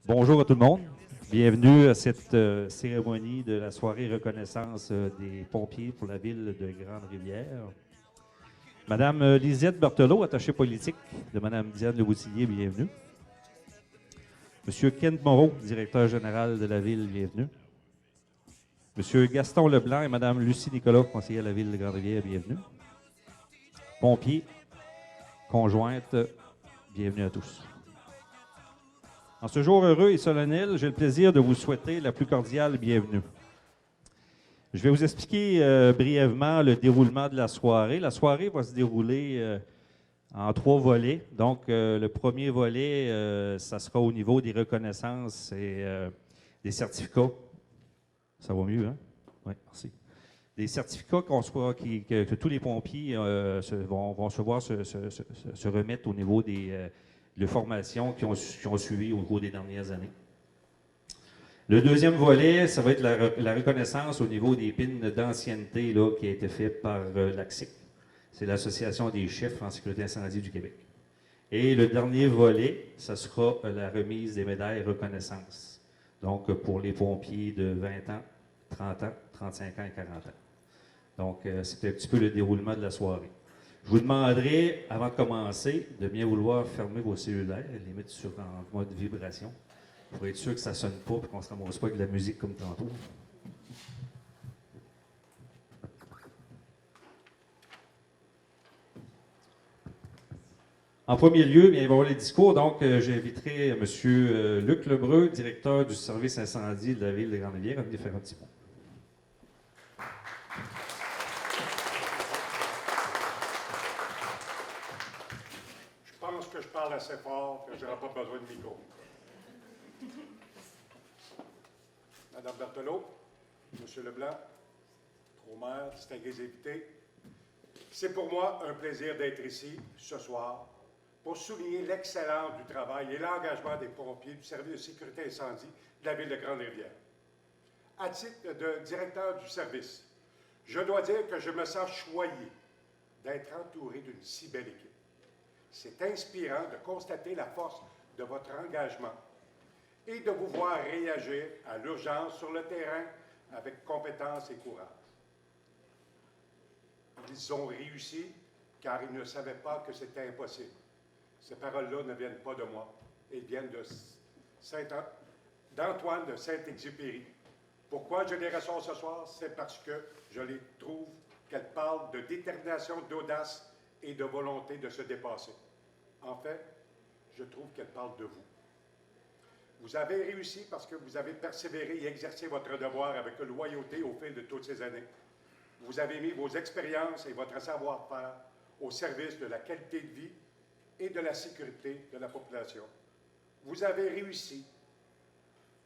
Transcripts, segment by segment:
Bonjour à tout le monde. Bienvenue à cette cérémonie de la soirée reconnaissance des pompiers pour la ville de Grande-Rivière. Madame Lisette Berthelot, attachée politique de Madame Diane Leboutillier, bienvenue. Monsieur Kent Moreau, directeur général de la ville, bienvenue. Monsieur Gaston Leblanc et Madame Lucie Nicolas, conseillère de la ville de Grande-Rivière, bienvenue. Pompiers, conjointes, bienvenue à tous. En ce jour heureux et solennel, j'ai le plaisir de vous souhaiter la plus cordiale bienvenue. Je vais vous expliquer brièvement le déroulement de la soirée. La soirée va se dérouler en 3 volets. Donc, le premier volet, ça sera au niveau des reconnaissances et des certificats. Ça va mieux, hein? Oui, merci. Des certificats que tous les pompiers vont recevoir se remettre au niveau des formations qui ont suivi au cours des dernières années. Le deuxième volet, ça va être la reconnaissance au niveau des pins d'ancienneté qui a été fait par l'ACSIC. C'est l'Association des chefs en sécurité incendie du Québec. Et le dernier volet, ça sera la remise des médailles reconnaissance. Donc, pour les pompiers de 20 ans, 30 ans, 35 ans et 40 ans. Donc, c'était un petit peu le déroulement de la soirée. Je vous demanderai, avant de commencer, de bien vouloir fermer vos cellulaires et les mettre en mode vibration pour être sûr que ça ne sonne pas et qu'on ne se ramasse pas avec de la musique comme tantôt. En premier lieu, bien, il va y avoir les discours. Donc, j'inviterai M. Luc Lebreu, directeur du service incendie de la ville de Grande-Rivière, à venir faire un petit mot. Je pense que je parle assez fort, que je n'aurai pas besoin de micro. Madame Berthelot, Monsieur Leblanc, Trop-Mère, distingués invités, c'est pour moi un plaisir d'être ici ce soir pour souligner l'excellence du travail et l'engagement des pompiers du service de sécurité incendie de la ville de Grande-Rivière. À titre de directeur du service, je dois dire que je me sens choyé d'être entouré d'une si belle équipe. C'est inspirant de constater la force de votre engagement et de vous voir réagir à l'urgence sur le terrain avec compétence et courage. Ils ont réussi car ils ne savaient pas que c'était impossible. Ces paroles-là ne viennent pas de moi, elles viennent d'Antoine de Saint-Exupéry. Pourquoi je les ressors ce soir? C'est parce que je les trouve qu'elles parlent de détermination, d'audace et de volonté de se dépasser. En fait, je trouve qu'elles parlent de vous. Vous avez réussi parce que vous avez persévéré et exercé votre devoir avec loyauté au fil de toutes ces années. Vous avez mis vos expériences et votre savoir-faire au service de la qualité de vie et de la sécurité de la population. Vous avez réussi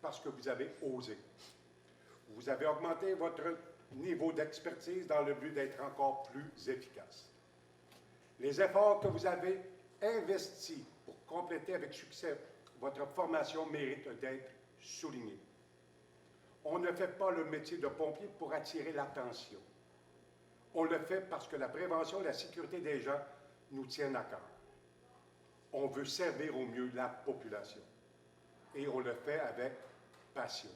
parce que vous avez osé. Vous avez augmenté votre niveau d'expertise dans le but d'être encore plus efficace. Les efforts que vous avez investis pour compléter avec succès votre formation méritent d'être soulignés. On ne fait pas le métier de pompier pour attirer l'attention. On le fait parce que la prévention et la sécurité des gens nous tiennent à cœur. On veut servir au mieux la population. Et on le fait avec passion.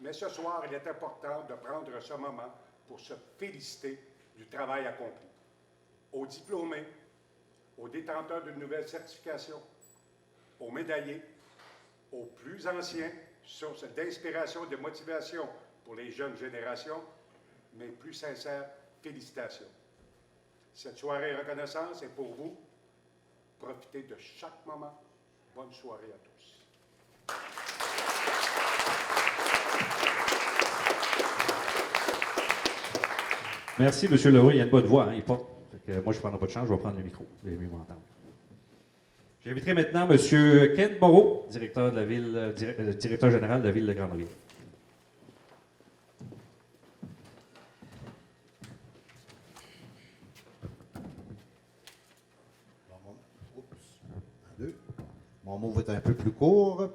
Mais ce soir, il est important de prendre ce moment pour se féliciter du travail accompli. Aux diplômés, aux détenteurs d'une nouvelle certification, aux médaillés, aux plus anciens, source d'inspiration et de motivation pour les jeunes générations, mes plus sincères félicitations. Cette soirée reconnaissance est pour vous. Profitez de chaque moment. Bonne soirée à tous. Merci, M. Leroy. Il y a une bonne voix, hein, il porte. Moi, je ne prendrai pas de chance, je vais prendre le micro. Vous allez mieux m'entendre. J'inviterai maintenant M. Kent Moreau, directeur général de la ville de Grande-Rivière. Mon mot va être un peu plus court,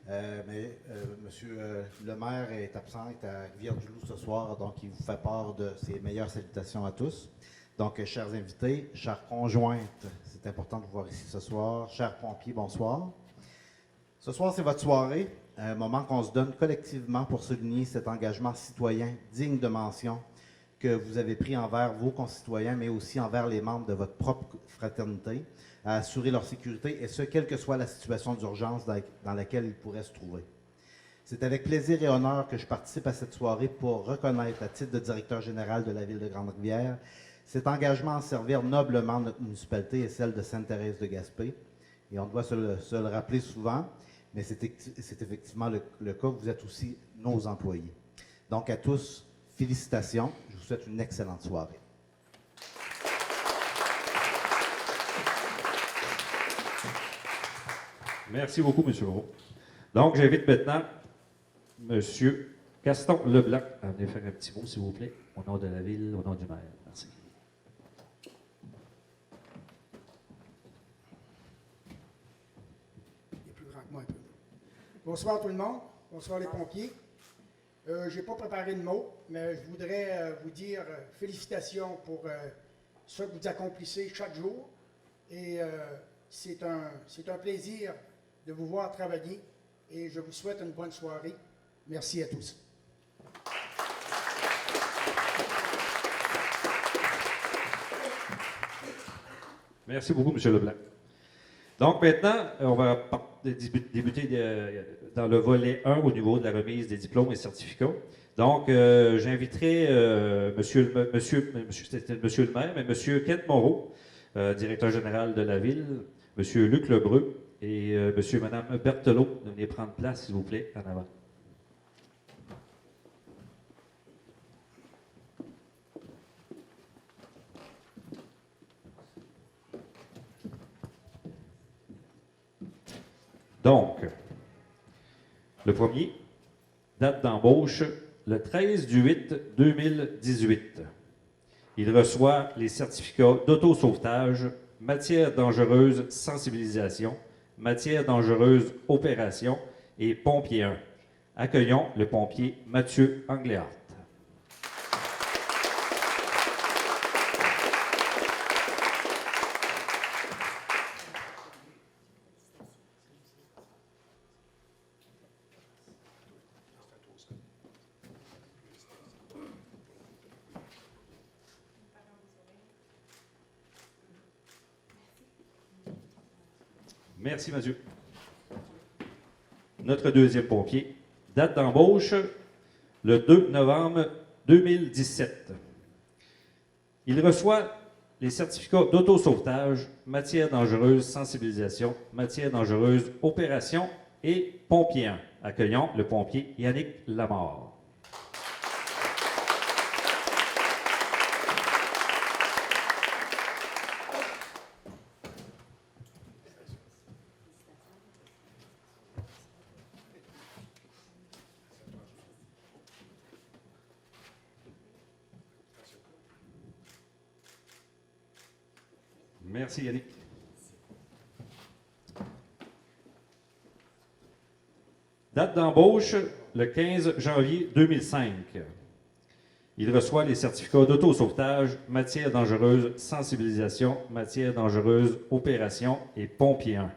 mais M. le maire est absent, est à Rivière-du-Loup ce soir, donc il vous fait part de ses meilleures salutations à tous. Donc, chers invités, chères conjointes, c'est important de vous voir ici ce soir. Chers pompiers, bonsoir. Ce soir, c'est votre soirée, un moment qu'on se donne collectivement pour souligner cet engagement citoyen digne de mention que vous avez pris envers vos concitoyens, mais aussi envers les membres de votre propre fraternité, à assurer leur sécurité, et ce, quelle que soit la situation d'urgence dans laquelle ils pourraient se trouver. C'est avec plaisir et honneur que je participe à cette soirée pour reconnaître, à titre de directeur général de la Ville de Grande-Rivière, cet engagement à servir noblement notre municipalité et celle de Sainte-Thérèse-de-Gaspé. Et on doit se le rappeler souvent, mais c'est effectivement le cas. Vous êtes aussi nos employés. Donc à tous, félicitations. Je vous souhaite une excellente soirée. Merci beaucoup, M. Moreau. Donc, j'invite maintenant M. Gaston Leblanc à venir faire un petit mot, s'il vous plaît, au nom de la Ville, au nom du maire. Merci. Il est plus grand que moi un peu. Bonsoir tout le monde. Bonsoir les pompiers. Je n'ai pas préparé de mots, mais je voudrais vous dire félicitations pour ce que vous accomplissez chaque jour. Et c'est un plaisir de vous voir travailler. Et je vous souhaite une bonne soirée. Merci à tous. Merci beaucoup, M. Leblanc. Donc maintenant, on va débuter dans le volet 1 au niveau de la remise des diplômes et certificats. Donc, j'inviterai monsieur le maire, mais M. Kent Moreau, directeur général de la Ville, M. Luc Lebreu et monsieur et Mme Berthelot de venir prendre place, s'il vous plaît, en avant. Donc, le premier, date d'embauche, le 13/8/2018. Il reçoit les certificats d'auto-sauvetage, matière dangereuse sensibilisation, matière dangereuse opération et pompier 1. Accueillons le pompier Mathieu Angléart. Merci, Mathieu. Notre deuxième pompier, date d'embauche, le 2 novembre 2017. Il reçoit les certificats d'auto-sauvetage, matière dangereuse sensibilisation, matière dangereuse opération et pompier 1. Accueillons le pompier Yannick Lamar. Merci Yannick. Date d'embauche, le 15 janvier 2005. Il reçoit les certificats d'auto-sauvetage, matière dangereuse sensibilisation, matière dangereuse opération et pompier 1.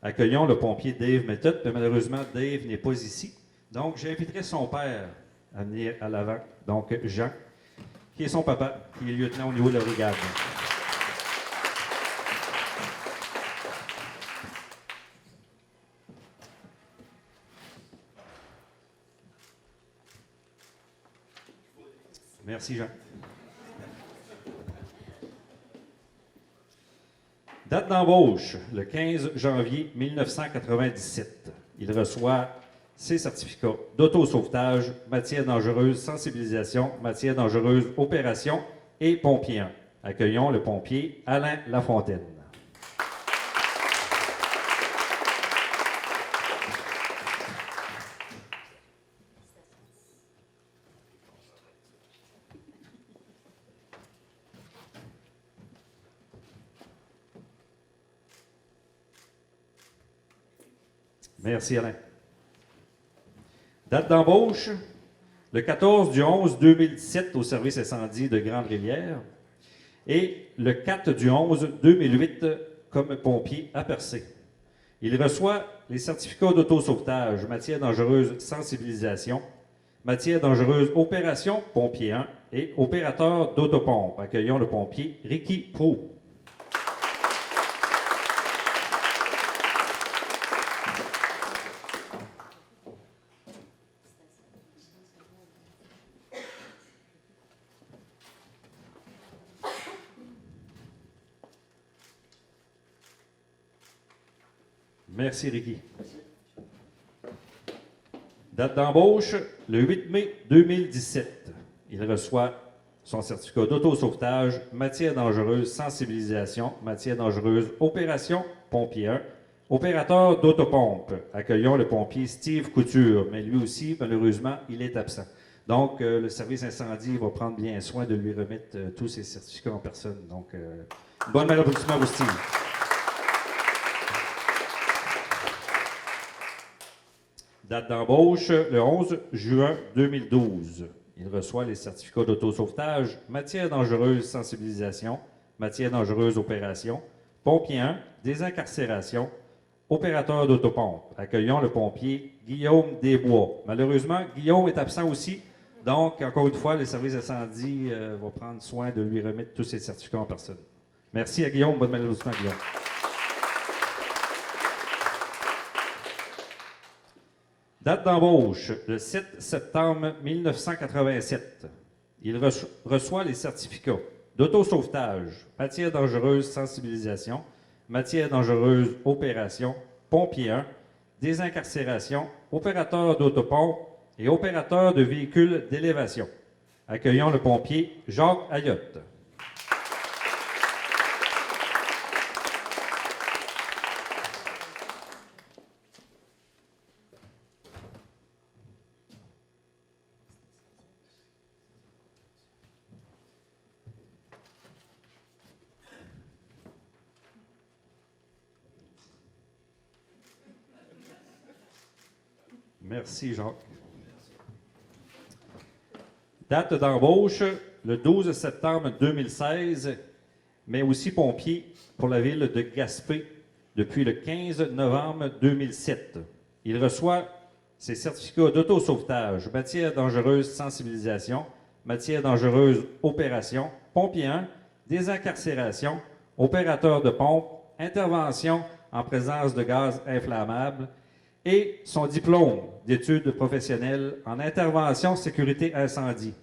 Accueillons le pompier Dave Méthode, mais malheureusement Dave n'est pas ici. Donc j'inviterai son père à venir à l'avant, donc Jean, qui est son papa, qui est lieutenant au niveau de la brigade. Merci, Jean. Date d'embauche, le 15 janvier 1997. Il reçoit ses certificats d'auto-sauvetage, matière dangereuse sensibilisation, matière dangereuse opération et pompier 1. Accueillons le pompier Alain Lafontaine. Merci Alain. Date d'embauche, le 14/11/2017 au service incendie de Grande-Rivière et le 4/11/2008 comme pompier à Percé. Il reçoit les certificats d'autosauvetage, matière dangereuse, sensibilisation, matière dangereuse, opération, pompier 1 et opérateur d'autopompe. Accueillons le pompier Ricky Proulx. Merci, Ricky. Date d'embauche, le 8 mai 2017. Il reçoit son certificat d'autosauvetage, matière dangereuse, sensibilisation, matière dangereuse, opération, pompier 1, opérateur d'autopompe. Accueillons le pompier Steve Couture, mais lui aussi, malheureusement, il est absent. Donc, le service incendie va prendre bien soin de lui remettre tous ses certificats en personne. Donc, bonne main d'applaudissement pour Steve. Date d'embauche, le 11 juin 2012. Il reçoit les certificats d'autosauvetage, matière dangereuse, sensibilisation, matière dangereuse, opération, pompier 1, désincarcération, opérateur d'autopompe. Accueillons le pompier Guillaume Desbois. Malheureusement, Guillaume est absent aussi. Donc, encore une fois, le service incendie va prendre soin de lui remettre tous ses certificats en personne. Merci à Guillaume. Bonne malheureusement, Guillaume. Date d'embauche, le 7 septembre 1987. Il reçoit les certificats d'autosauvetage, matière dangereuse, sensibilisation, matière dangereuse, opération, pompier 1, désincarcération, opérateur d'autopompe et opérateur de véhicules d'élévation. Accueillons le pompier Jacques Ayotte. Merci, Jacques. Date d'embauche, le 12 septembre 2016, mais aussi pompier pour la ville de Gaspé depuis le 15 novembre 2007. Il reçoit ses certificats d'autosauvetage, matière dangereuse, sensibilisation, matière dangereuse, opération, pompier 1, désincarcération, opérateur de pompe, intervention en présence de gaz inflammable, et son diplôme d'études professionnelles en intervention sécurité incendie.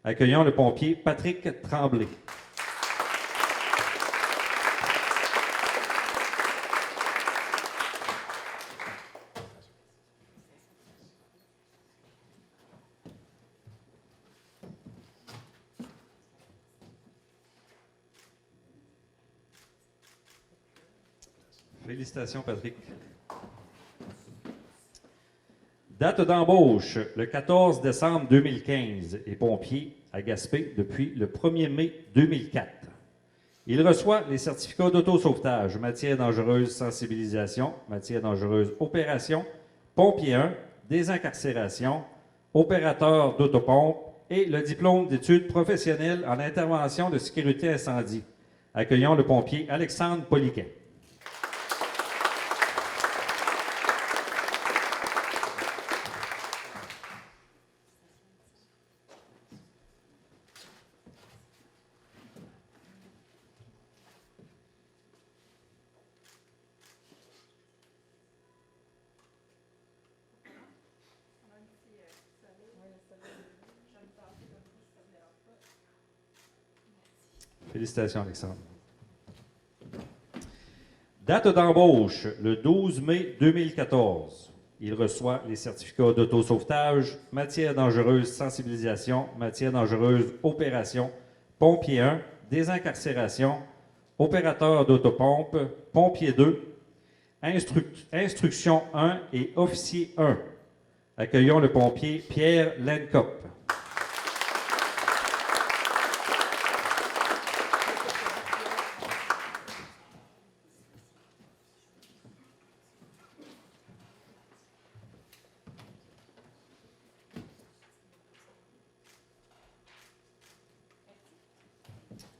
Accueillons le pompier Patrick Tremblay. Félicitations, Patrick. Date d'embauche, le 14 décembre 2015, et pompier à Gaspé depuis le 1er mai 2004. Il reçoit les certificats d'autosauvetage, matière dangereuse, sensibilisation, matière dangereuse, opération, pompier 1, désincarcération, opérateur d'autopompe et le diplôme d'études professionnelles en intervention de sécurité incendie. Accueillons le pompier Alexandre Poliquin. Félicitations, Alexandre. Date d'embauche, le 12 mai 2014. Il reçoit les certificats d'autosauvetage, matière dangereuse, sensibilisation, matière dangereuse, opération, pompier 1, désincarcération, opérateur d'autopompe, pompier 2, instruction 1 et officier 1. Accueillons le pompier Pierre Lencop.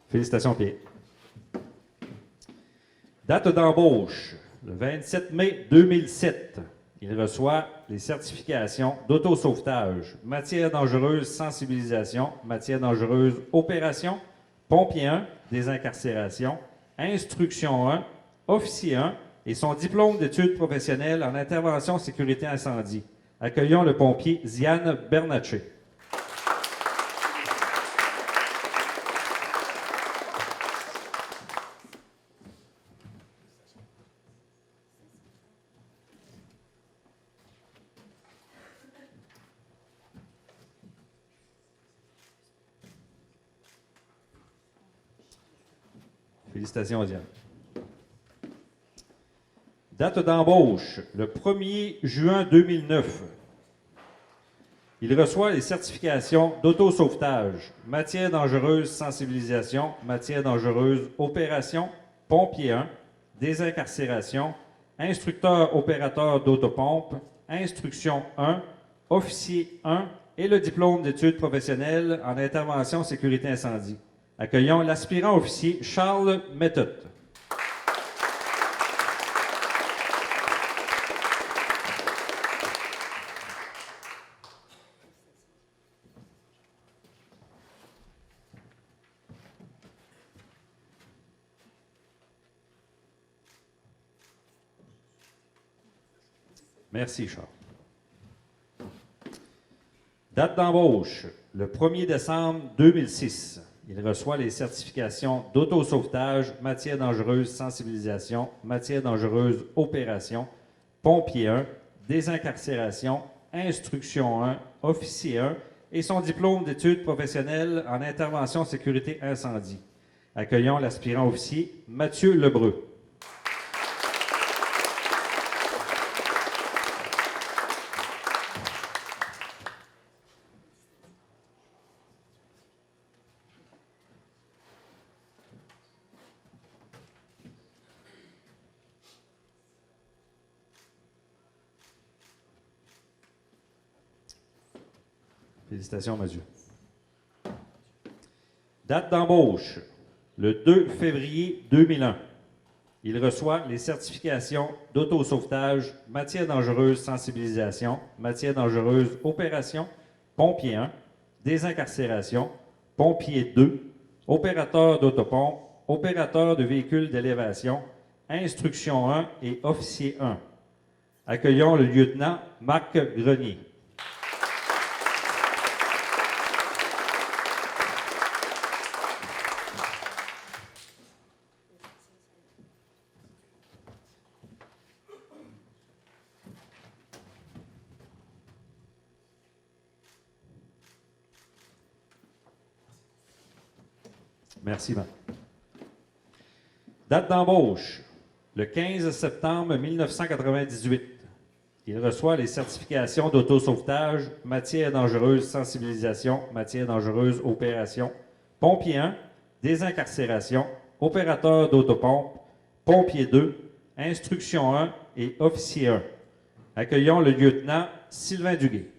Félicitations, Pierre. Date d'embauche, Le 27 mai 2007, il reçoit les certifications d'autosauvetage, matière dangereuse, sensibilisation, matière dangereuse, opération, pompier 1, désincarcération, instruction 1, officier 1 et son diplôme d'études professionnelles en intervention sécurité incendie. Accueillons le pompier Ziane Bernatchez. Félicitations, Diane. Date d'embauche, le 1er juin 2009. Il reçoit les certifications d'autosauvetage, matière dangereuse, sensibilisation, matière dangereuse, opération, pompier 1, désincarcération, instructeur opérateur d'autopompe, instruction 1, officier 1 et le diplôme d'études professionnelles en intervention sécurité incendie. Accueillons l'aspirant officier Charles Méthode. Merci, Charles. Date d'embauche, le 1er décembre 2006. Il reçoit les certifications d'autosauvetage, matière dangereuse, sensibilisation, matière dangereuse, opération, pompier 1, désincarcération, instruction 1, officier 1 et son diplôme d'études professionnelles en intervention sécurité incendie. Accueillons l'aspirant officier Mathieu Lebreu. Félicitations, Mathieu. Date d'embauche, le 2 février 2001. Il reçoit les certifications d'autosauvetage, matière dangereuse, sensibilisation, matière dangereuse, opération, pompier 1, désincarcération, pompier 2, opérateur d'autopompe, opérateur de véhicules d'élévation, instruction 1 et officier 1. Accueillons le lieutenant Marc Grenier. Merci, Marc. Date d'embauche, le 15 septembre 1998. Il reçoit les certifications d'autosauvetage, matière dangereuse, sensibilisation, matière dangereuse, opération, pompier 1, désincarcération, opérateur d'autopompe, pompier 2, instruction 1 et officier 1. Accueillons le lieutenant Sylvain Duguay.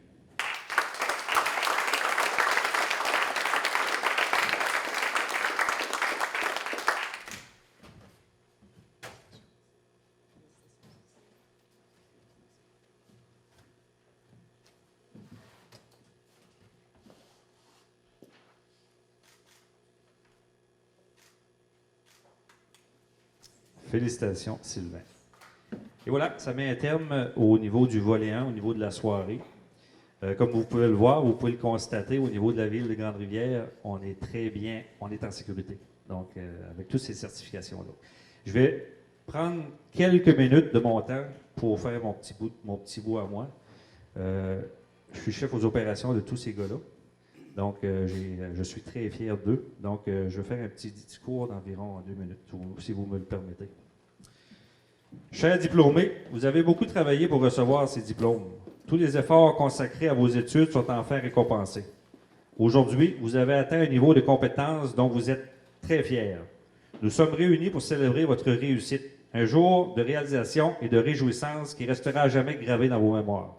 Félicitations, Sylvain. Et voilà, ça met un terme au niveau du volet 1, au niveau de la soirée. Comme vous pouvez le voir, vous pouvez le constater, au niveau de la ville de Grande-Rivière, on est très bien, on est en sécurité. Donc, avec toutes ces certifications-là. Je vais prendre quelques minutes de mon temps pour faire mon petit bout à moi. Je suis chef aux opérations de tous ces gars-là. Donc, je suis très fier d'eux. Donc, je vais faire un petit discours d'environ 2 minutes, si vous me le permettez. Chers diplômés, vous avez beaucoup travaillé pour recevoir ces diplômes. Tous les efforts consacrés à vos études sont enfin récompensés. Aujourd'hui, vous avez atteint un niveau de compétence dont vous êtes très fiers. Nous sommes réunis pour célébrer votre réussite, un jour de réalisation et de réjouissance qui restera à jamais gravé dans vos mémoires.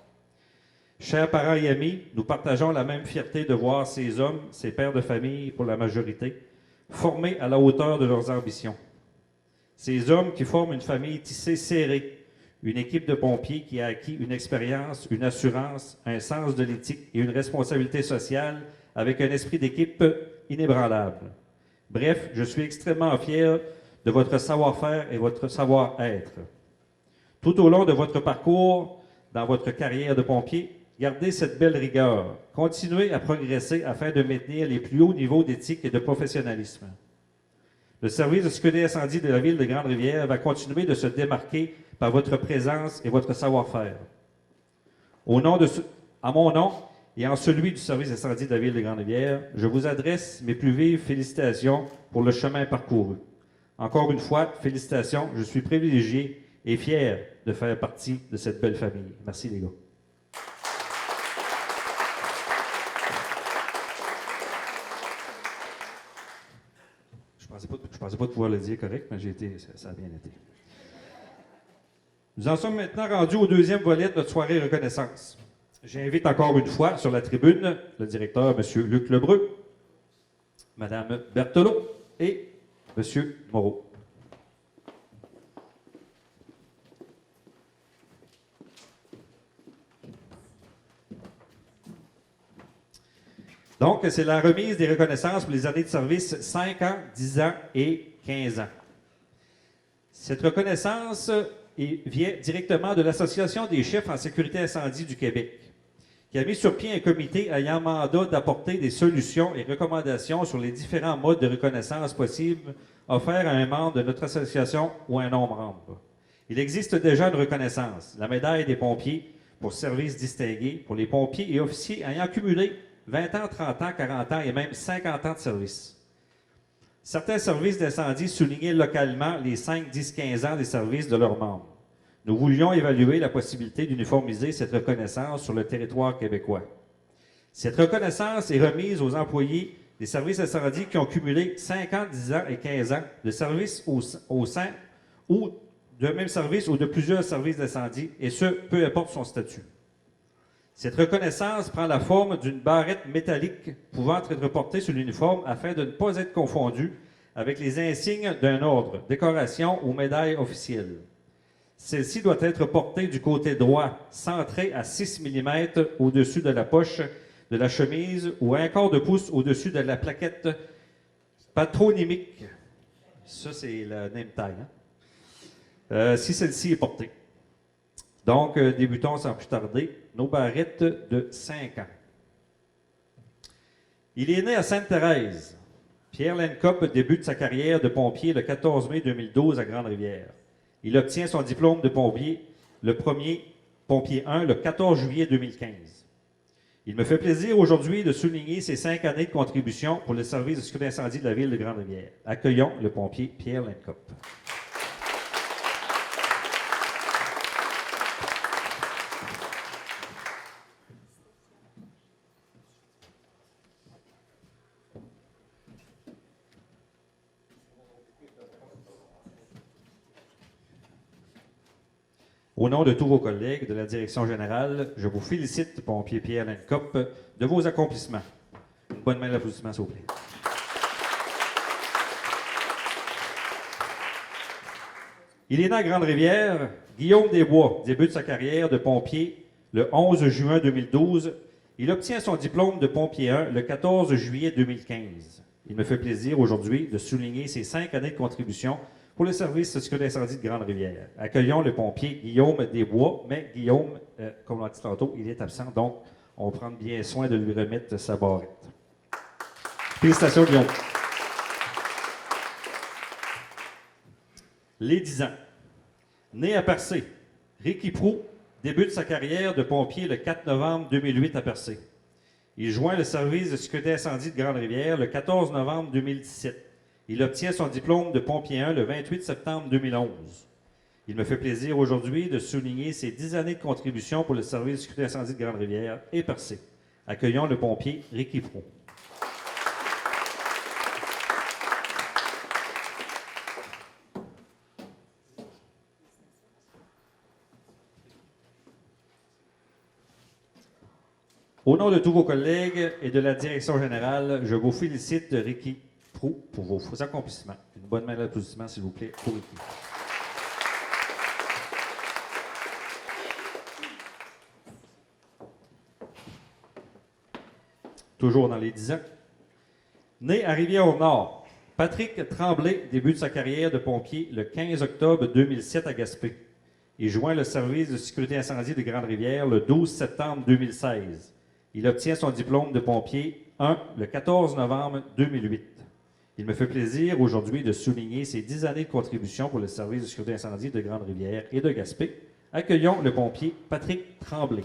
Chers parents et amis, nous partageons la même fierté de voir ces hommes, ces pères de famille pour la majorité, formés à la hauteur de leurs ambitions. Ces hommes qui forment une famille tissée serrée, une équipe de pompiers qui a acquis une expérience, une assurance, un sens de l'éthique et une responsabilité sociale avec un esprit d'équipe inébranlable. Bref, je suis extrêmement fier de votre savoir-faire et votre savoir-être. Tout au long de votre parcours, dans votre carrière de pompier, gardez cette belle rigueur. Continuez à progresser afin de maintenir les plus hauts niveaux d'éthique et de professionnalisme. Le service de sécurité incendie de la ville de Grande-Rivière va continuer de se démarquer par votre présence et votre savoir-faire. À mon nom et en celui du service incendie de la ville de Grande-Rivière, je vous adresse mes plus vives félicitations pour le chemin parcouru. Encore une fois, félicitations, je suis privilégié et fier de faire partie de cette belle famille. Merci les gars. Je pensais pas pouvoir le dire correct, mais ça a bien été. Nous en sommes maintenant rendus au deuxième volet de notre soirée reconnaissance. J'invite encore une fois sur la tribune le directeur, M. Luc Lebreu, Mme Berthelot et M. Moreau. Donc, c'est la remise des reconnaissances pour les années de service 5 ans, 10 ans et 15 ans. Cette reconnaissance vient directement de l'Association des chefs en sécurité incendie du Québec, qui a mis sur pied un comité ayant mandat d'apporter des solutions et recommandations sur les différents modes de reconnaissance possibles offerts à un membre de notre association ou à un non-membre. Il existe déjà une reconnaissance, la médaille des pompiers pour services distingués pour les pompiers et officiers ayant cumulé 20 ans, 30 ans, 40 ans et même 50 ans de service. Certains services d'incendie soulignaient localement les 5, 10, 15 ans des services de leurs membres. Nous voulions évaluer la possibilité d'uniformiser cette reconnaissance sur le territoire québécois. Cette reconnaissance est remise aux employés des services d'incendie qui ont cumulé 5 ans, 10 ans et 15 ans de service au sein ou d'un même service ou de plusieurs services d'incendie, et ce, peu importe son statut. Cette reconnaissance prend la forme d'une barrette métallique pouvant être portée sur l'uniforme afin de ne pas être confondue avec les insignes d'un ordre, décoration ou médaille officielle. Celle-ci doit être portée du côté droit, centrée à 6 mm au-dessus de la poche de la chemise ou à un quart de pouce au-dessus de la plaquette patronymique. Ça, c'est la name tag. Si celle-ci est portée. Donc, débutons sans plus tarder. Nos barrettes de 5 ans. Il est né à Sainte-Thérèse. Pierre Lencop débute sa carrière de pompier le 14 mai 2012 à Grande-Rivière. Il obtient son diplôme de pompier, le premier pompier 1, le 14 juillet 2015. Il me fait plaisir aujourd'hui de souligner ses 5 années de contribution pour le service de sécurité incendie de la ville de Grande-Rivière. Accueillons le pompier Pierre Lencop. Au nom de tous vos collègues de la direction générale, je vous félicite, pompier Pierre Lencop, de vos accomplissements. Une bonne main d'applaudissement, s'il vous plaît. Il est né à Grande-Rivière. Guillaume Desbois débute sa carrière de pompier le 11 juin 2012. Il obtient son diplôme de pompier 1 le 14 juillet 2015. Il me fait plaisir aujourd'hui de souligner ses 5 années de contribution pour le service de sécurité incendie de Grande-Rivière. Accueillons le pompier Guillaume Desbois, mais Guillaume, comme on l'a dit tantôt, il est absent, donc on va prendre bien soin de lui remettre sa barrette. Félicitations, Guillaume. Les 10 ans. Né à Percé, Ricky Proulx débute sa carrière de pompier le 4 novembre 2008 à Percé. Il joint le service de sécurité incendie de Grande-Rivière le 14 novembre 2017. Il obtient son diplôme de pompier 1 le 28 septembre 2011. Il me fait plaisir aujourd'hui de souligner ses 10 années de contribution pour le service de sécurité incendie de Grande-Rivière et Percé. Accueillons le pompier Ricky Proulx. Au nom de tous vos collègues et de la direction générale, je vous félicite, Ricky Proulx pour vos accomplissements. Une bonne main d'applaudissement, s'il vous plaît, pour Ricky. Toujours dans les 10 ans. Né à Rivière-au-Nord, Patrick Tremblay débute sa carrière de pompier le 15 octobre 2007 à Gaspé. Il joint le service de sécurité incendie de Grande-Rivière le 12 septembre 2016. Il obtient son diplôme de pompier 1 le 14 novembre 2008. Il me fait plaisir aujourd'hui de souligner ses 10 années de contribution pour le service de sécurité incendie de Grande-Rivière et de Gaspé. Accueillons le pompier Patrick Tremblay.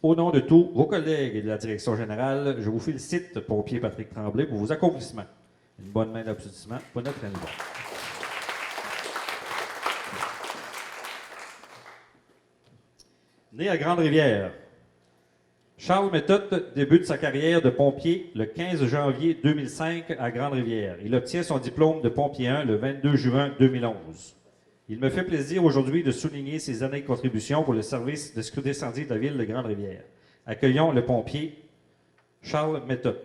Au nom de tous vos collègues et de la direction générale, je vous félicite, pompier Patrick Tremblay, pour vos accomplissements. Une bonne main d'applaudissement pour notre candidat. Né à Grande-Rivière, Charles Méthode débute sa carrière de pompier le 15 janvier 2005 à Grande-Rivière. Il obtient son diplôme de pompier 1 le 22 juin 2011. Il me fait plaisir aujourd'hui de souligner ses années de contribution pour le service de sécurité incendie de la ville de Grande-Rivière. Accueillons le pompier Charles Méthode.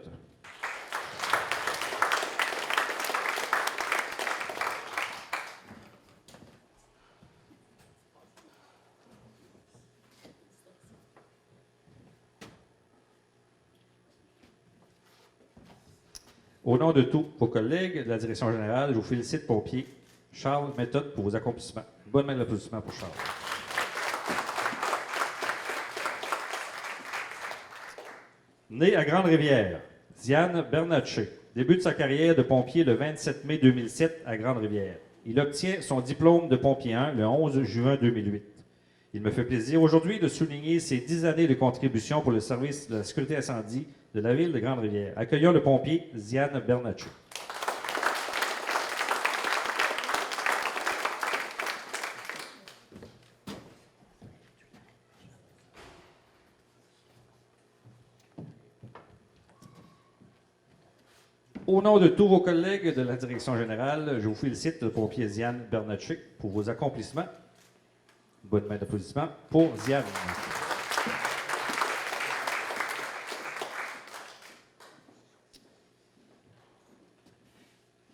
Au nom de tous vos collègues de la direction générale, je vous félicite, pompier Charles Méthode, pour vos accomplissements. Une bonne main d'applaudissement pour Charles. Né à Grande-Rivière, Diane Bernatchez débute sa carrière de pompier le 27 mai 2007 à Grande-Rivière. Il obtient son diplôme de pompier 1 le 11 juin 2008. Il me fait plaisir aujourd'hui de souligner ses 10 années de contribution pour le service de la sécurité incendie de la ville de Grande-Rivière. Accueillons le pompier Diane Bernatchez. Au nom de tous vos collègues de la direction générale, je vous félicite, le pompier Diane Bernatchez, pour vos accomplissements. Bonne main d'applaudissement pour Diane.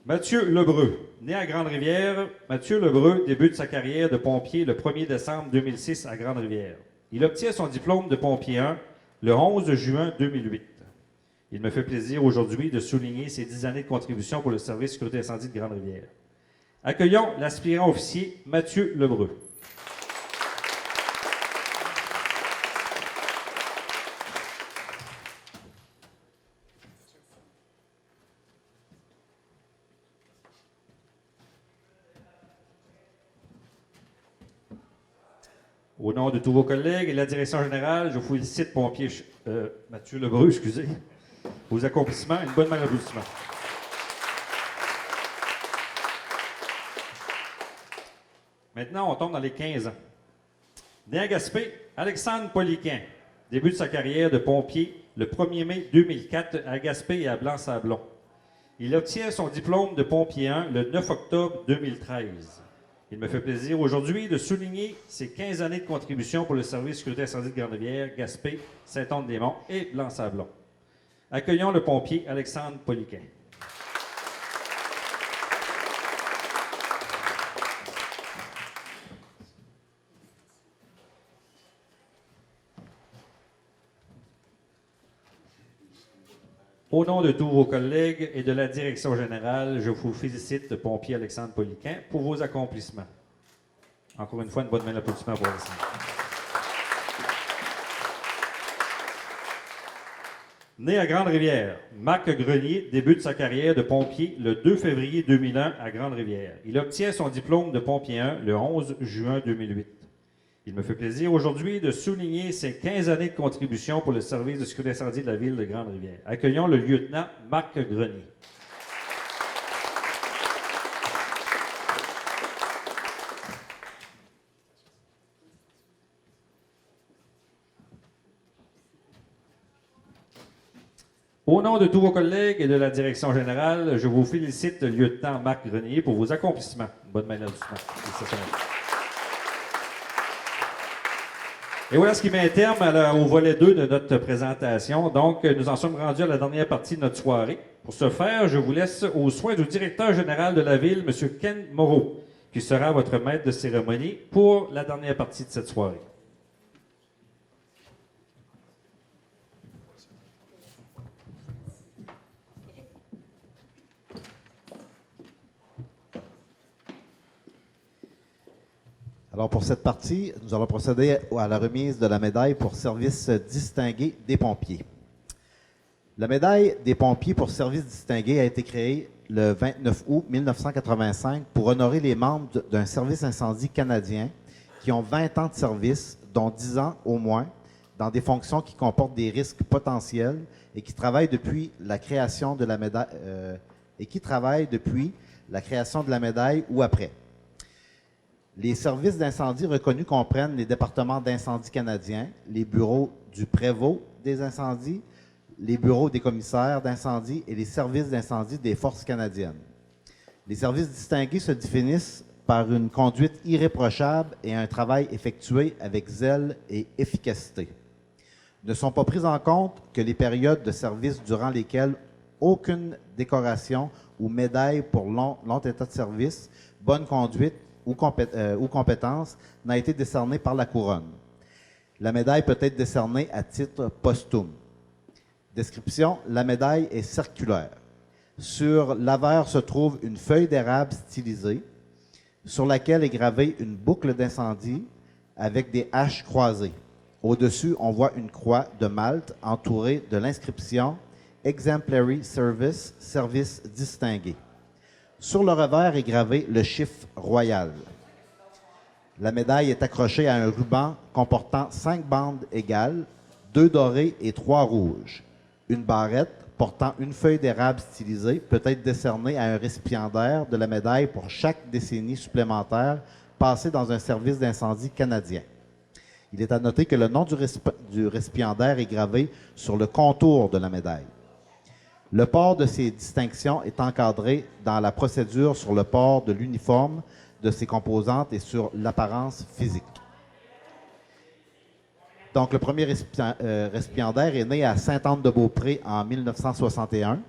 Mathieu Lebreu, né à Grande-Rivière, Mathieu Lebreu débute sa carrière de pompier le 1er décembre 2006 à Grande-Rivière. Il obtient son diplôme de pompier 1 le 11 juin 2008. Il me fait plaisir aujourd'hui de souligner ses 10 années de contribution pour le service de sécurité incendie de Grande-Rivière. Accueillons l'aspirant officier Mathieu Lebreu. Au nom de tous vos collègues et de la direction générale, je vous félicite, pompier Mathieu Lebreu, excusez, vos accomplissements. Une bonne main d'applaudissement. Maintenant, on tombe dans les 15 ans. Né à Gaspé, Alexandre Poliquin débute sa carrière de pompier le 1er mai 2004 à Gaspé et à Blanc-Sablon. Il obtient son diplôme de pompier 1 le 9 octobre 2013. Il me fait plaisir aujourd'hui de souligner ses 15 années de contribution pour le service de sécurité incendie de Grande-Rivière, Gaspé, Saint-Anne-des-Monts et Blanc-Sablon. Accueillons le pompier Alexandre Poliquin. Au nom de tous vos collègues et de la direction générale, je vous félicite, pompier Alexandre Poliquin, pour vos accomplissements. Encore une fois, une bonne main d'applaudissement pour Alexandre. Né à Grande-Rivière, Marc Grenier débute sa carrière de pompier le 2 février 2001 à Grande-Rivière. Il obtient son diplôme de pompier 1 le 11 juin 2008. Il me fait plaisir aujourd'hui de souligner ses 15 années de contribution pour le service de sécurité incendie de la ville de Grande-Rivière. Accueillons le lieutenant Marc Grenier. Au nom de tous vos collègues et de la direction générale, je vous félicite, lieutenant Marc Grenier, pour vos accomplissements. Bonne main d'applaudissement. Félicitations. Et voilà ce qui met un terme au volet 2 de notre présentation. Donc, nous en sommes rendus à la dernière partie de notre soirée. Pour ce faire, je vous laisse aux soins du directeur général de la ville, M. Ken Moreau, qui sera votre maître de cérémonie pour la dernière partie de cette soirée. Alors, pour cette partie, nous allons procéder à la remise de la médaille pour service distingué des pompiers. La médaille des pompiers pour service distingué a été créée le 29 août 1985 pour honorer les membres d'un service incendie canadien qui ont 20 ans de service, dont 10 ans au moins, dans des fonctions qui comportent des risques potentiels et qui travaillent depuis la création de la médaille ou après. Les services d'incendie reconnus comprennent les départements d'incendie canadiens, les bureaux du prévôt des incendies, les bureaux des commissaires d'incendie et les services d'incendie des forces canadiennes. Les services distingués se définissent par une conduite irréprochable et un travail effectué avec zèle et efficacité. Ne sont pas prises en compte que les périodes de service durant lesquelles aucune décoration ou médaille pour long état de service, bonne conduite ou compétence n'a été décernée par la couronne. La médaille peut être décernée à titre posthume. Description, la médaille est circulaire. Sur l'avers se trouve une feuille d'érable stylisée sur laquelle est gravée une boucle d'incendie avec des haches croisées. Au-dessus, on voit une croix de Malte entourée de l'inscription « Exemplary Service », service distingué. Sur le revers est gravé le chiffre royal. La médaille est accrochée à un ruban comportant 5 bandes égales, 2 dorées et 3 rouges. Une barrette portant une feuille d'érable stylisée peut être décernée à un récipiendaire de la médaille pour chaque décennie supplémentaire passée dans un service d'incendie canadien. Il est à noter que le nom du récipiendaire est gravé sur le contour de la médaille. Le port de ces distinctions est encadré dans la procédure sur le port de l'uniforme de ses composantes et sur l'apparence physique. Donc, le premier récipiendaire est né à Sainte-Anne-de-Beaupré en 1961.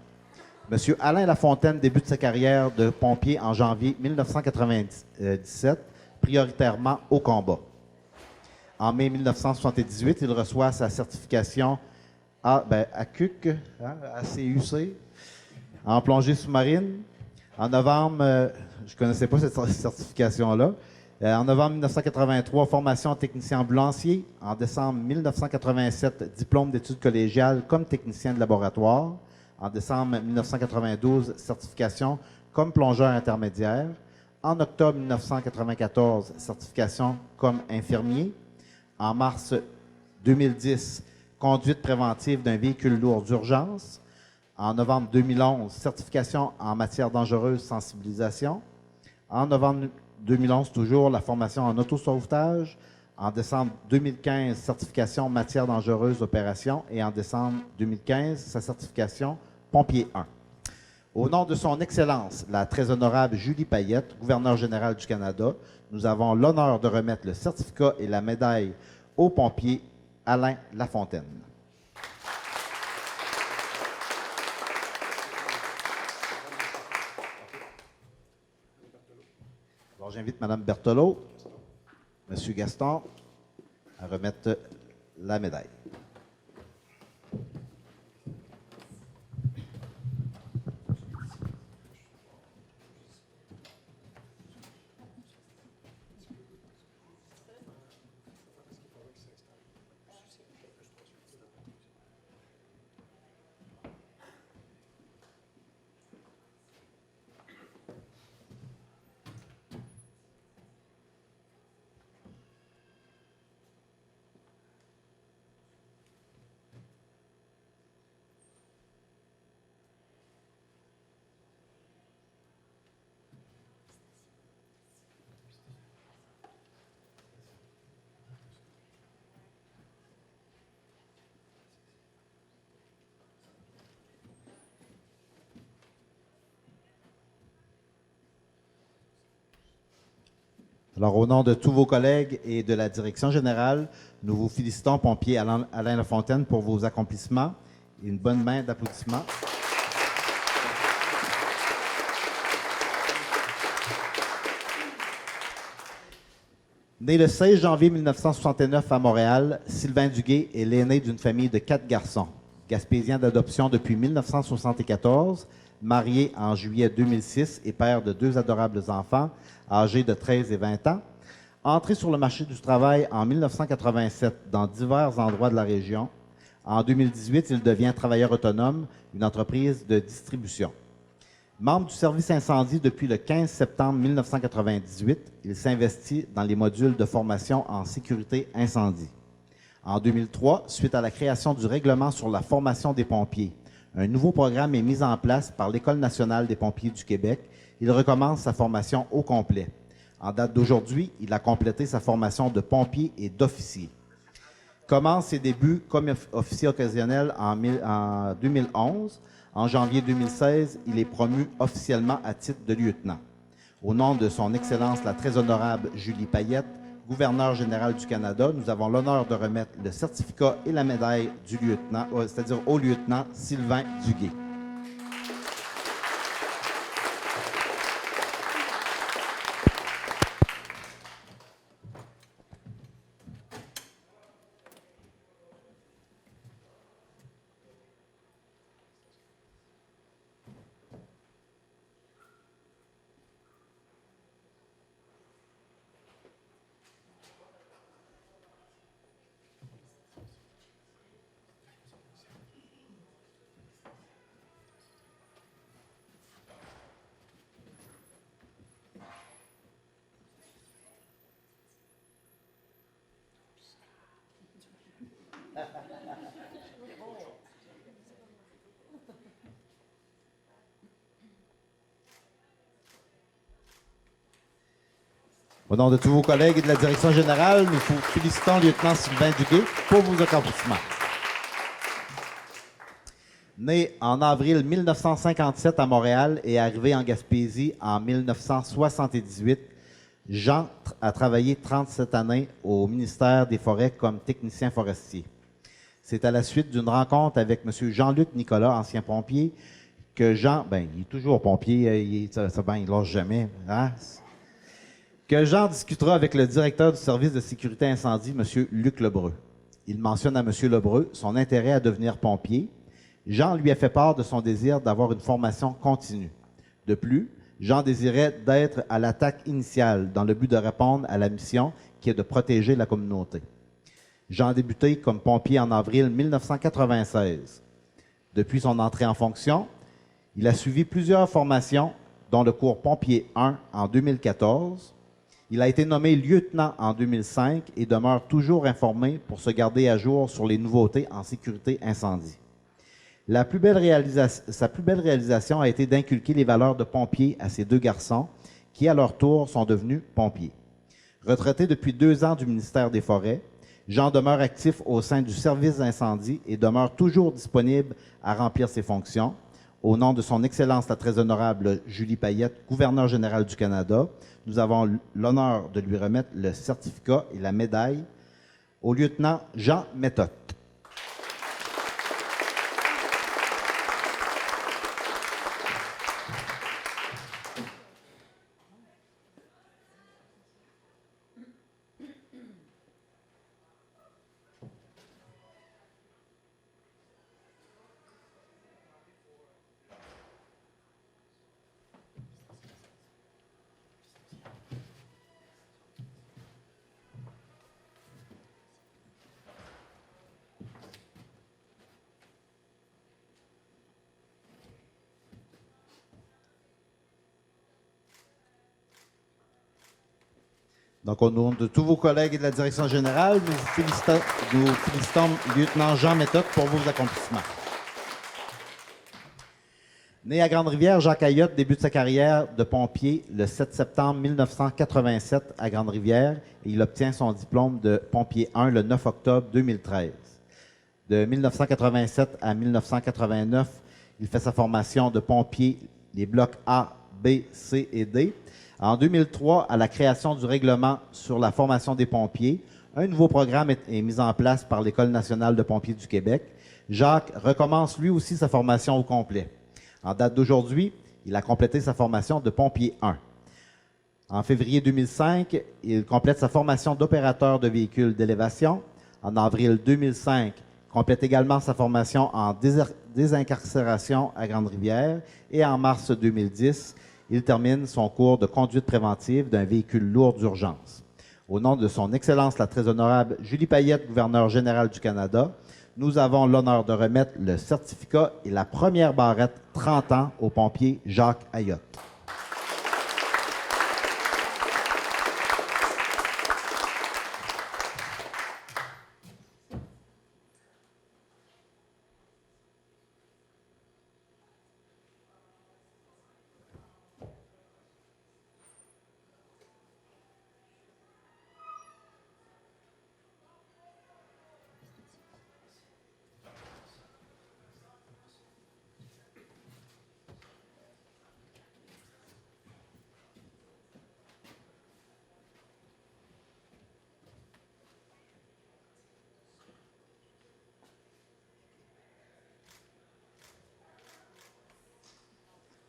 M. Alain Lafontaine débute sa carrière de pompier en janvier 1997, prioritairement au combat. En mai 1978, il reçoit sa certification ACUC, ACUC, en plongée sous-marine. En novembre, je ne connaissais pas cette certification-là. En novembre 1983, formation en technicien ambulancier. En décembre 1987, diplôme d'études collégiales comme technicien de laboratoire. En décembre 1992, certification comme plongeur intermédiaire. En octobre 1994, certification comme infirmier. En mars 2010, conduite préventive d'un véhicule lourd d'urgence. En novembre 2011, certification en matière dangereuse sensibilisation. En novembre 2011, toujours, la formation en autosauvetage. En décembre 2015, certification en matière dangereuse opération. Et en décembre 2015, sa certification pompier 1. Au nom de son Excellence, la très honorable Julie Payette, gouverneure générale du Canada, nous avons l'honneur de remettre le certificat et la médaille au pompier Alain Lafontaine. Alors, j'invite Mme Berthelot, M. Gaston à remettre la médaille. Alors, au nom de tous vos collègues et de la direction générale, nous vous félicitons, pompier Alain Lafontaine, pour vos accomplissements. Et une bonne main d'applaudissements. Né le 16 janvier 1969 à Montréal, Sylvain Duguay est l'aîné d'une famille de 4 garçons. Gaspésien d'adoption depuis 1974, marié en juillet 2006 et père de 2 adorables enfants âgés de 13 et 20 ans. Entré sur le marché du travail en 1987 dans divers endroits de la région, en 2018, il devient travailleur autonome, une entreprise de distribution. Membre du service incendie depuis le 15 septembre 1998, il s'investit dans les modules de formation en sécurité incendie. En 2003, suite à la création du règlement sur la formation des pompiers, un nouveau programme est mis en place par l'École nationale des pompiers du Québec. Il recommence sa formation au complet. En date d'aujourd'hui, il a complété sa formation de pompier et d'officier. Commence ses débuts comme officier occasionnel en 2011. En janvier 2016, il est promu officiellement à titre de lieutenant. Au nom de son Excellence la très honorable Julie Payette, gouverneure générale du Canada, nous avons l'honneur de remettre le certificat et la médaille du lieutenant, c'est-à-dire au lieutenant Sylvain Duguay. Au nom de tous vos collègues et de la direction générale, nous vous félicitons, lieutenant Sylvain Duguay, pour vos accomplissements. Né en avril 1957 à Montréal et arrivé en Gaspésie en 1978, Jean a travaillé 37 années au ministère des Forêts comme technicien forestier. C'est à la suite d'une rencontre avec M. Jean-Luc Nicolas, ancien pompier, que Jean, il est toujours pompier, il ne lâche jamais, hein? Que Jean discutera avec le directeur du service de sécurité incendie, M. Luc Lebreu. Il mentionne à M. Lebreu son intérêt à devenir pompier. Jean lui a fait part de son désir d'avoir une formation continue. De plus, Jean désirait d'être à l'attaque initiale dans le but de répondre à la mission qui est de protéger la communauté. Jean a débuté comme pompier en avril 1996. Depuis son entrée en fonction, il a suivi plusieurs formations, dont le cours Pompier 1 en 2014. Il a été nommé lieutenant en 2005 et demeure toujours informé pour se garder à jour sur les nouveautés en sécurité incendie. Sa plus belle réalisation a été d'inculquer les valeurs de pompier à ses 2 garçons, qui à leur tour sont devenus pompiers. Retraité depuis 2 ans du ministère des Forêts, Jean demeure actif au sein du service d'incendie et demeure toujours disponible à remplir ses fonctions. Au nom de son Excellence la très honorable Julie Payette, gouverneure générale du Canada, nous avons l'honneur de lui remettre le certificat et la médaille au lieutenant Jean Méthode. Donc, au nom de tous vos collègues et de la direction générale, nous félicitons lieutenant Jean Méthode pour vos accomplissements. Né à Grande-Rivière, Jacques Ayotte débute sa carrière de pompier le 7 septembre 1987 à Grande-Rivière et il obtient son diplôme de pompier 1 le 9 octobre 2013. De 1987 à 1989, il fait sa formation de pompier les blocs A, B, C et D En 2003, à la création du règlement sur la formation des pompiers, un nouveau programme est mis en place par l'École nationale de pompiers du Québec. Jacques recommence lui aussi sa formation au complet. En date d'aujourd'hui, il a complété sa formation de pompier 1. En février 2005, il complète sa formation d'opérateur de véhicules d'élévation. En avril 2005, il complète également sa formation en désincarcération à Grande-Rivière. Et en mars 2010, il termine son cours de conduite préventive d'un véhicule lourd d'urgence. Au nom de son Excellence la très honorable Julie Payette, gouverneure générale du Canada, nous avons l'honneur de remettre le certificat et la première barrette 30 ans au pompier Jacques Ayotte.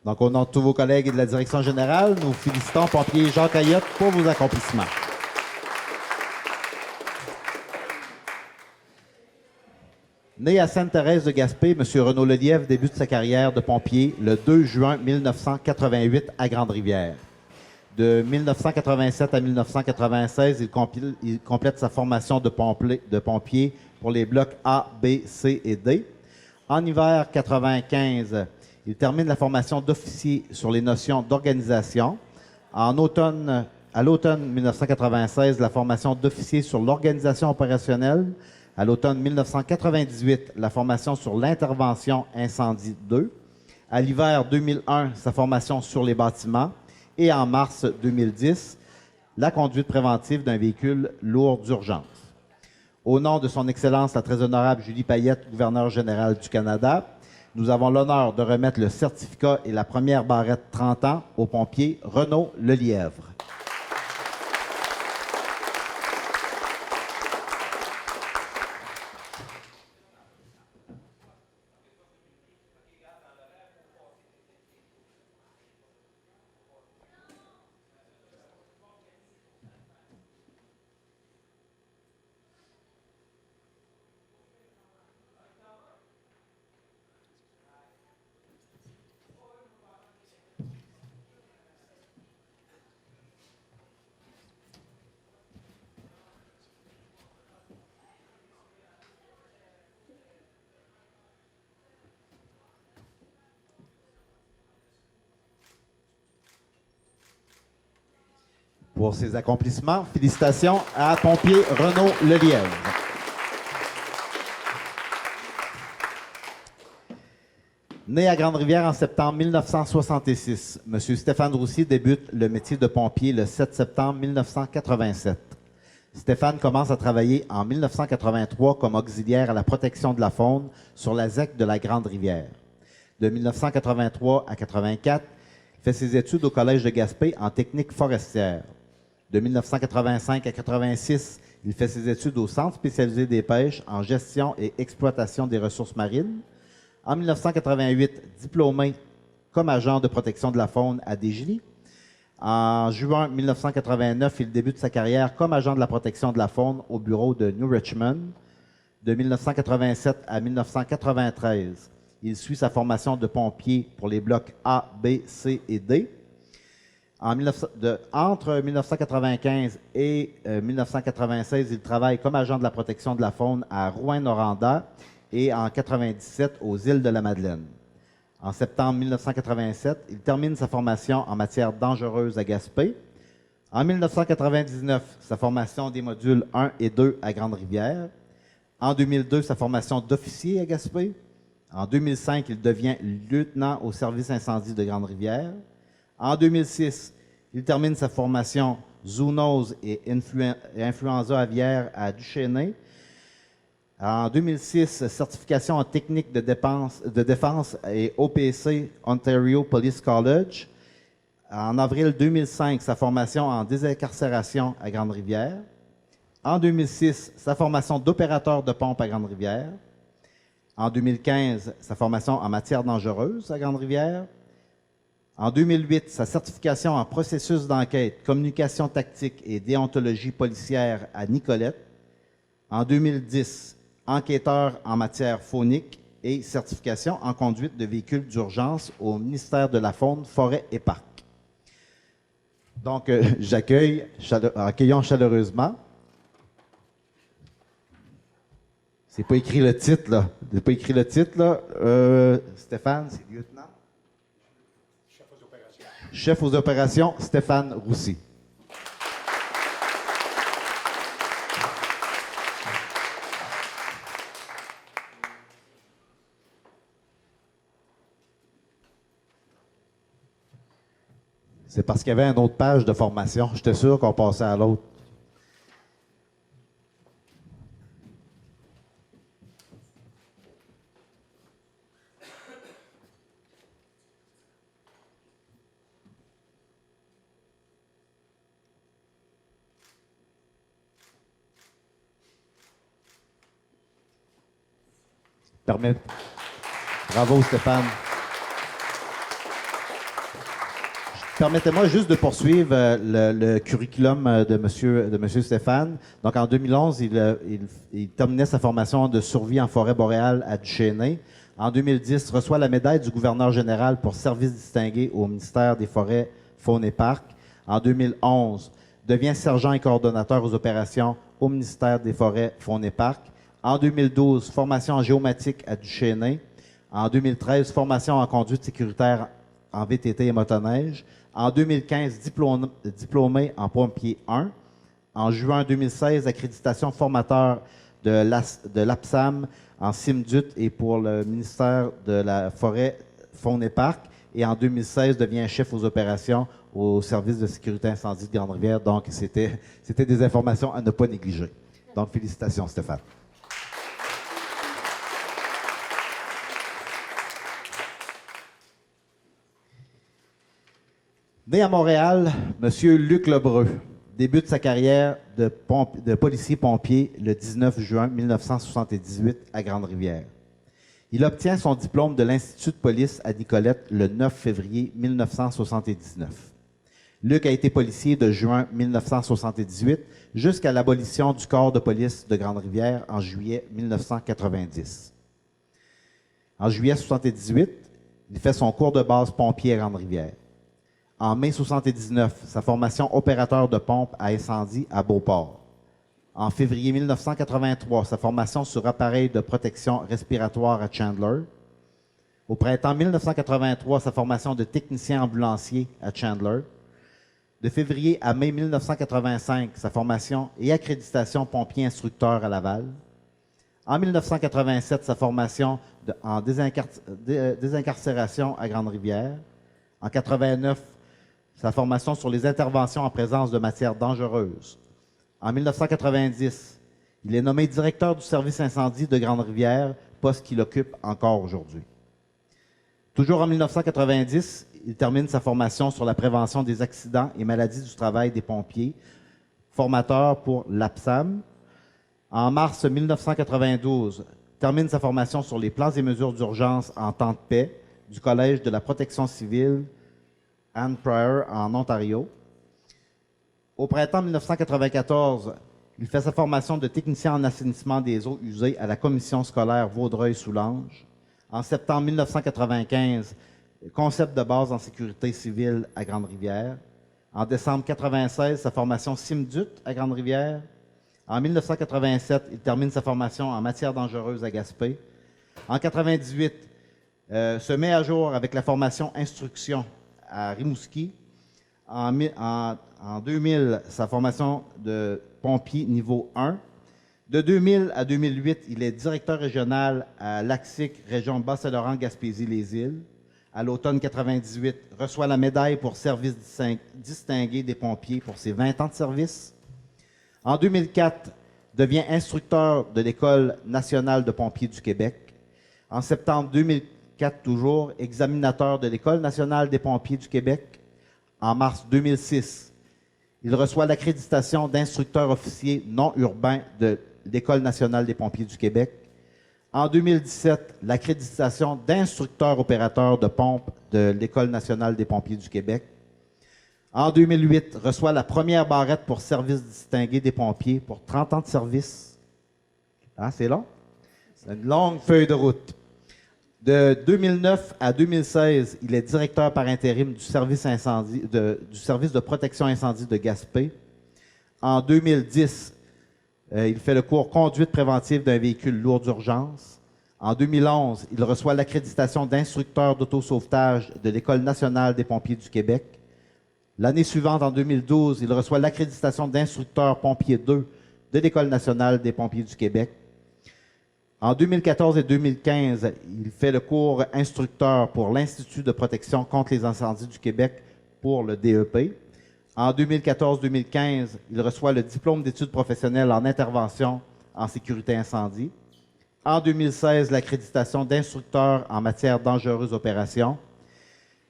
Donc, au nom de tous vos collègues et de la direction générale, nous félicitons pompier Jacques Ayotte pour vos accomplissements. Né à Sainte-Thérèse de Gaspé, M. Renaud Lelièvre débute sa carrière de pompier le 2 juin 1988 à Grande-Rivière. De 1987 à 1996, il complète sa formation de pompier pour les blocs A, B, C et D. En hiver 1995, il termine la formation d'officier sur les notions d'organisation. À l'automne 1996, la formation d'officier sur l'organisation opérationnelle. À l'automne 1998, la formation sur l'intervention incendie 2. À l'hiver 2001, sa formation sur les bâtiments. Et en mars 2010, la conduite préventive d'un véhicule lourd d'urgence. Au nom de son Excellence la très honorable Julie Payette, gouverneure générale du Canada, nous avons l'honneur de remettre le certificat et la première barrette 30 ans au pompier Renaud Lelièvre. Pour ses accomplissements, félicitations à pompier Renaud Lelièvre. Né à Grande-Rivière en septembre 1966, M. Stéphane Roussy débute le métier de pompier le 7 septembre 1987. Stéphane commence à travailler en 1983 comme auxiliaire à la protection de la faune sur la ZEC de la Grande-Rivière. De 1983 à 1984, il fait ses études au Collège de Gaspé en technique forestière. De 1985 à 1986, il fait ses études au Centre spécialisé des pêches en gestion et exploitation des ressources marines. En 1988, diplômé comme agent de protection de la faune à Desjely. En juin 1989, il débute sa carrière comme agent de la protection de la faune au bureau de New Richmond. De 1987 à 1993, il suit sa formation de pompier pour les blocs A, B, C et D. Entre 1995 et 1996, il travaille comme agent de la protection de la faune à Rouyn-Noranda et en 1997 aux îles de la Madeleine. En septembre 1987, il termine sa formation en matière dangereuse à Gaspé. En 1999, sa formation des modules 1 et 2 à Grande-Rivière. En 2002, sa formation d'officier à Gaspé. En 2005, il devient lieutenant au service incendie de Grande-Rivière. En 2006, il termine sa formation zoonose et influenza aviaire à Duchesnay. En 2006, certification en technique de défense et OPC, Ontario Police College. En avril 2005, sa formation en désincarcération à Grande-Rivière. En 2006, sa formation d'opérateur de pompe à Grande-Rivière. En 2015, sa formation en matière dangereuse à Grande-Rivière. En 2008, sa certification en processus d'enquête, communication tactique et déontologie policière à Nicolette. En 2010, enquêteur en matière faunique et certification en conduite de véhicules d'urgence au ministère de la Faune, Forêt et Parcs. Donc, accueillons chaleureusement. C'est pas écrit le titre, là. C'est pas écrit le titre, là. Stéphane, c'est lieutenant. Chef aux opérations. Chef aux opérations, Stéphane Roussy. C'est parce qu'il y avait une autre page de formation. J'étais sûr qu'on passait à l'autre. Bravo, Stéphane. Permettez-moi juste de poursuivre le curriculum de monsieur Stéphane. Donc, en 2011, il terminait sa formation de survie en forêt boréale à Duchesnay. En 2010, reçoit la médaille du gouverneur général pour service distingué au ministère des Forêts, Faune et Parcs. En 2011, devient sergent et coordonnateur aux opérations au ministère des Forêts, Faune et Parcs. En 2012, formation en géomatique à Duchesnay. En 2013, formation en conduite sécuritaire en VTT et motoneige. En 2015, diplômé en pompier 1. En juin 2016, accréditation formateur de l'APSAM en CIMDUT et pour le ministère de la Forêt, Faune et Parcs. Et en 2016, devient chef aux opérations au service de sécurité incendie de Grande-Rivière. Donc, c'était des informations à ne pas négliger. Donc, félicitations, Stéphane. Né à Montréal, M. Luc Lebreu débute sa carrière de policier-pompier le 19 juin 1978 à Grande-Rivière. Il obtient son diplôme de l'Institut de police à Nicolette le 9 février 1979. Luc a été policier de juin 1978 jusqu'à l'abolition du corps de police de Grande-Rivière en juillet 1990. En juillet 1978, il fait son cours de base pompier à Grande-Rivière. En mai 1979, sa formation opérateur de pompe à incendie à Beauport. En février 1983, sa formation sur appareil de protection respiratoire à Chandler. Au printemps 1983, sa formation de technicien ambulancier à Chandler. De février à mai 1985, sa formation et accréditation pompier instructeur à Laval. En 1987, sa formation en désincarcération à Grande-Rivière. En 1989, sa formation sur les interventions en présence de matières dangereuses. En 1990, il est nommé directeur du service incendie de Grande-Rivière, poste qu'il occupe encore aujourd'hui. Toujours en 1990, il termine sa formation sur la prévention des accidents et maladies du travail des pompiers, formateur pour l'APSAM. En mars 1992, termine sa formation sur les plans et mesures d'urgence en temps de paix du Collège de la protection civile Anne Pryor en Ontario. Au printemps 1994, il fait sa formation de technicien en assainissement des eaux usées à la commission scolaire Vaudreuil-Soulanges. En septembre 1995, concept de base en sécurité civile à Grande-Rivière. En décembre 1996, sa formation CIMDUT à Grande-Rivière. En 1987, il termine sa formation en matière dangereuse à Gaspé. En 1998, se met à jour avec la formation instruction à Rimouski. En 2000, sa formation de pompier niveau 1. De 2000 à 2008, il est directeur régional à l'AXIC, région Bas-Saint-Laurent-Gaspésie-les-Îles. À l'automne 1998, reçoit la médaille pour service distingué des pompiers pour ses 20 ans de service. En 2004, devient instructeur de l'École nationale de pompiers du Québec. En septembre 2004, toujours, examinateur de l'École nationale des pompiers du Québec. En mars 2006, il reçoit l'accréditation d'instructeur officier non urbain de l'École nationale des pompiers du Québec. En 2017, l'accréditation d'instructeur opérateur de pompe de l'École nationale des pompiers du Québec. En 2008, reçoit la première barrette pour service distingué des pompiers pour 30 ans de service. Ah, c'est long? C'est une longue feuille de route. De 2009 à 2016, il est directeur par intérim du service de protection incendie de Gaspé. En 2010, il fait le cours conduite préventive d'un véhicule lourd d'urgence. En 2011, il reçoit l'accréditation d'instructeur d'autosauvetage de l'École nationale des pompiers du Québec. L'année suivante, en 2012, il reçoit l'accréditation d'instructeur pompier 2 de l'École nationale des pompiers du Québec. En 2014 et 2015, il fait le cours instructeur pour l'Institut de protection contre les incendies du Québec pour le DEP. En 2014-2015, il reçoit le diplôme d'études professionnelles en intervention en sécurité incendie. En 2016, l'accréditation d'instructeur en matière dangereuse opération.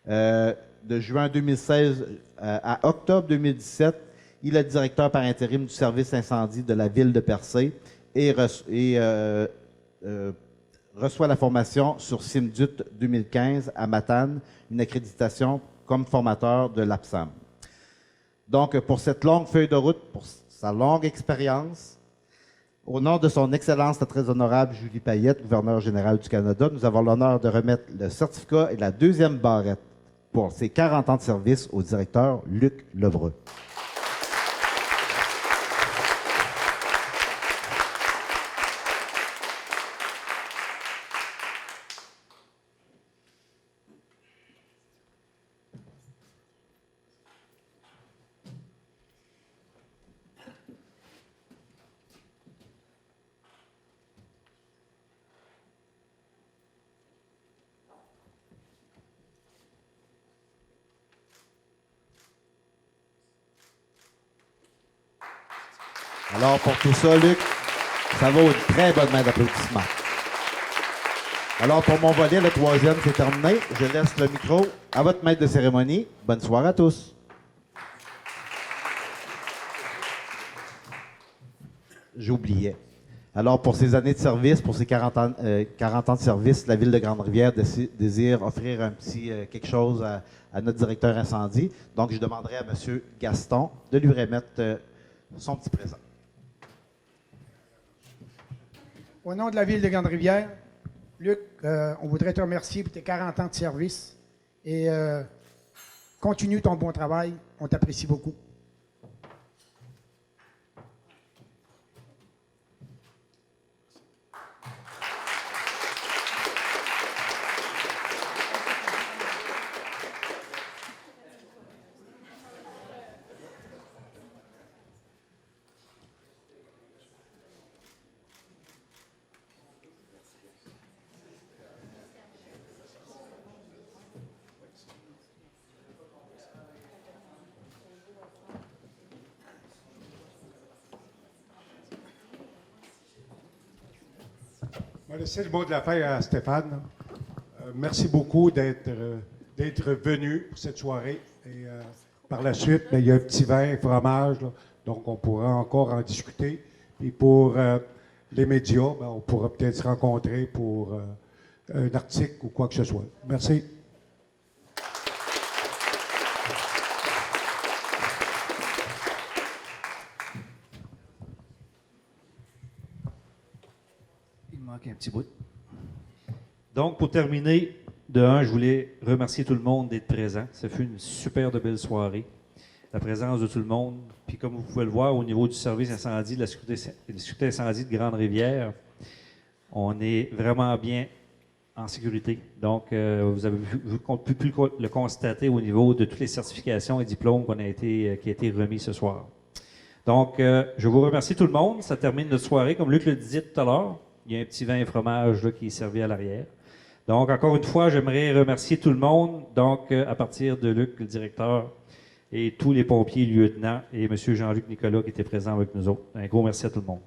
De juin 2016 à octobre 2017, il est directeur par intérim du service incendie de la ville de Percé et reçoit la formation sur CIMDUT 2015 à Matane, une accréditation comme formateur de l'APSAM. Donc, pour cette longue feuille de route, pour sa longue expérience, au nom de son Excellence la très honorable Julie Payette, gouverneure générale du Canada, nous avons l'honneur de remettre le certificat et la deuxième barrette pour ses 40 ans de service au directeur Luc Levreux. Alors, pour tout ça, Luc, ça vaut une très bonne main d'applaudissement. Alors, pour mon volet, le troisième, c'est terminé. Je laisse le micro à votre maître de cérémonie. Bonne soirée à tous. J'oubliais. Alors, pour ces années de service, pour ces 40 ans de service, la Ville de Grande-Rivière désire offrir un petit quelque chose à notre directeur incendie. Donc, je demanderai à M. Gaston de lui remettre son petit présent. Au nom de la Ville de Grande-Rivière, Luc, on voudrait te remercier pour tes 40 ans de service et continue ton bon travail. On t'apprécie beaucoup. Je vais laisser le mot de la fin à Stéphane. Merci beaucoup d'être venu pour cette soirée. Et par la suite, il y a un petit vin, fromage, là, donc on pourra encore en discuter. Et pour les médias, on pourra peut-être se rencontrer pour un article ou quoi que ce soit. Merci. Un petit bout. Donc, pour terminer, de un, je voulais remercier tout le monde d'être présent. Ça fut une super de belle soirée. La présence de tout le monde. Puis comme vous pouvez le voir, au niveau du service incendie, de la sécurité incendie de Grande-Rivière, on est vraiment bien en sécurité. Donc, vous avez pu le constater au niveau de toutes les certifications et diplômes qui ont été remis ce soir. Donc, je vous remercie tout le monde. Ça termine notre soirée. Comme Luc le disait tout à l'heure, il y a un petit vin et fromage là, qui est servi à l'arrière. Donc, encore une fois, j'aimerais remercier tout le monde. Donc, à partir de Luc, le directeur, et tous les pompiers, lieutenants, et M. Jean-Luc Nicolas qui étaient présents avec nous autres. Un gros merci à tout le monde.